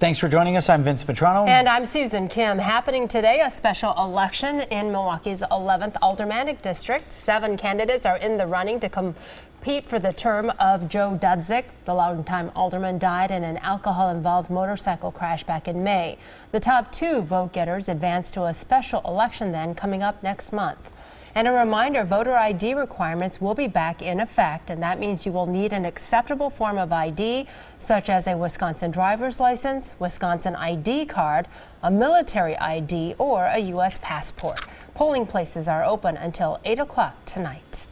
Thanks for joining us. I'm Vince Vetrano. And I'm Susan Kim. Happening today, a special election in Milwaukee's 11th Aldermanic District. 7 candidates are in the running to compete for the term of Joe Dudzik. The longtime alderman died in an alcohol-involved motorcycle crash back in May. The top 2 vote-getters advance to a special election then coming up next month. And a reminder, voter ID requirements will be back in effect, and that means you will need an acceptable form of ID, such as a Wisconsin driver's license, Wisconsin ID card, a military ID, or a U.S. passport. Polling places are open until 8 o'clock tonight.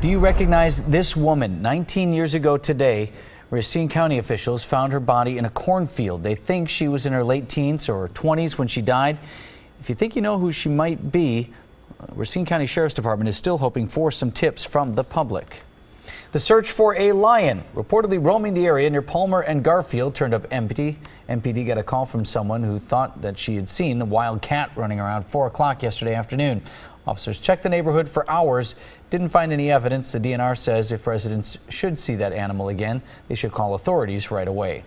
Do you recognize this woman? 19 years ago today, Racine County officials found her body in a cornfield. They think she was in her late teens or 20s when she died. If you think you know who she might be, Racine County Sheriff's Department is still hoping for some tips from the public. The search for a lion reportedly roaming the area near Palmer and Garfield turned up empty. MPD got a call from someone who thought that she had seen a wild cat running around 4 o'clock yesterday afternoon. Officers checked the neighborhood for hours, didn't find any evidence. The DNR says if residents should see that animal again, they should call authorities right away.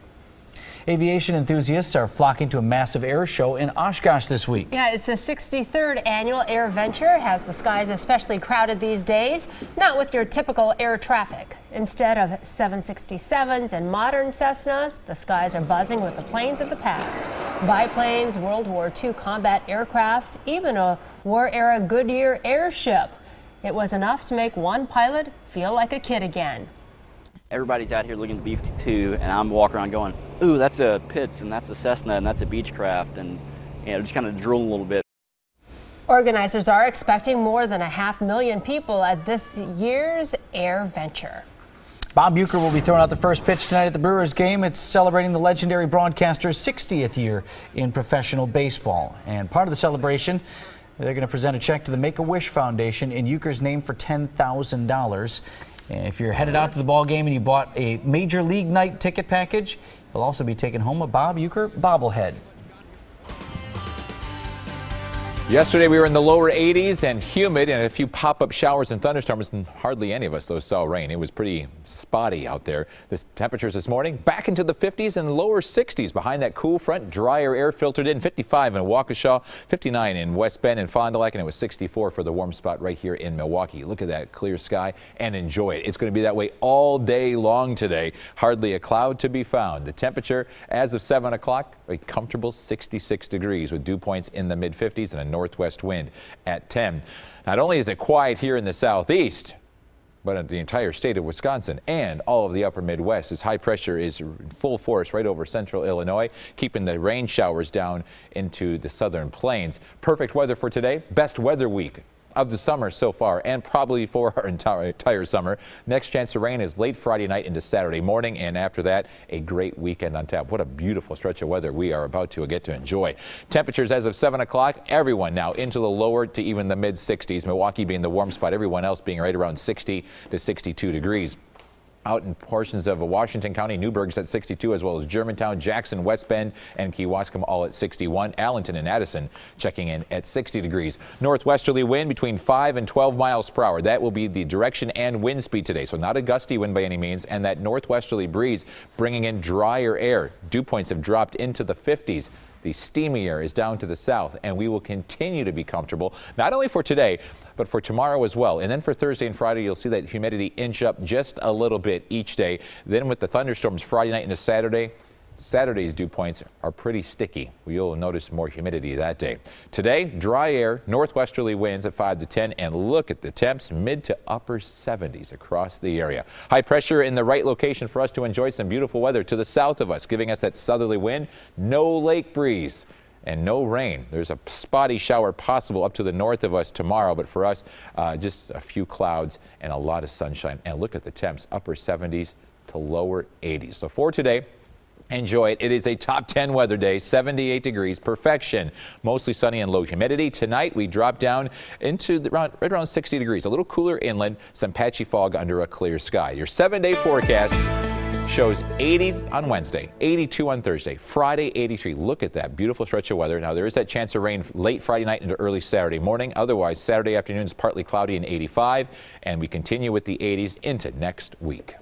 Aviation enthusiasts are flocking to a massive air show in Oshkosh this week. Yeah, it's the 63rd annual Air Venture. Has the skies especially crowded these days? Not with your typical air traffic. Instead of 767s and modern Cessnas, the skies are buzzing with the planes of the past. Biplanes, World War II combat aircraft, even a war-era Goodyear airship. It was enough to make one pilot feel like a kid again. Everybody's out here looking at the B-52, and I'm walking around going, ooh, that's a Pitts, and that's a Cessna, and that's a Beechcraft, and just kind of drooling a little bit. Organizers are expecting more than 500,000 people at this year's Air Venture. Bob Uecker will be throwing out the first pitch tonight at the Brewers game. It's celebrating the legendary broadcaster's 60th year in professional baseball. And part of the celebration, they're going to present a check to the Make-A-Wish Foundation in Uecker's name for $10,000. And if you're headed out to the ball game and you bought a Major League Night ticket package, you'll also be taking home a Bob Uecker bobblehead. Yesterday we were in the lower 80s and humid and a few pop-up showers and thunderstorms, and hardly any of us though saw rain. It was pretty spotty out there. The temperatures this morning back into the 50s and lower 60s behind that cool front. Drier air filtered in. 55 in Waukesha, 59 in West Bend and Fond du Lac, and it was 64 for the warm spot right here in Milwaukee. Look at that clear sky and enjoy it. It's going to be that way all day long today. Hardly a cloud to be found. The temperature as of 7 o'clock, a comfortable 66 degrees with dew points in the mid-50s and a northwest wind at 10. Not only is it quiet here in the southeast, but in the entire state of Wisconsin and all of the upper Midwest, as high pressure is full force right over central Illinois, keeping the rain showers down into the southern plains. Perfect weather for today. Best weather week of the summer so far, and probably for our entire summer. Next chance of rain is late Friday night into Saturday morning, and after that, a great weekend on tap. What a beautiful stretch of weather we are about to get to enjoy. Temperatures as of 7 o'clock, everyone now into the lower to even the mid-60s. Milwaukee being the warm spot, everyone else being right around 60 to 62 degrees. Out in portions of Washington County, Newburgh's at 62, as well as Germantown, Jackson, West Bend, and Kewaskum all at 61. Allenton and Addison checking in at 60 degrees. Northwesterly wind between 5 and 12 miles per hour. That will be the direction and wind speed today, so not a gusty wind by any means. And that northwesterly breeze bringing in drier air. Dew points have dropped into the 50s. The steamy air is down to the south, and we will continue to be comfortable, not only for today, but for tomorrow as well. And then for Thursday and Friday, you'll see that humidity inch up just a little bit each day. Then with the thunderstorms Friday night into Saturday, Saturday's dew points are pretty sticky. You'll notice more humidity that day. Today, dry air, northwesterly winds at 5 to 10, and look at the temps, mid to upper 70s across the area. High pressure in the right location for us to enjoy some beautiful weather to the south of us, giving us that southerly wind, no lake breeze, and no rain. There's a spotty shower possible up to the north of us tomorrow, but for us, just a few clouds and a lot of sunshine. And look at the temps, upper 70s to lower 80s. So for today, enjoy it. It is a top 10 weather day, 78 degrees, perfection. Mostly sunny and low humidity. Tonight we drop down into right around 60 degrees. A little cooler inland, some patchy fog under a clear sky. Your 7-day forecast shows 80 on Wednesday, 82 on Thursday, Friday 83. Look at that beautiful stretch of weather. Now there is that chance of rain late Friday night into early Saturday morning. Otherwise, Saturday afternoon is partly cloudy and 85, and we continue with the 80s into next week.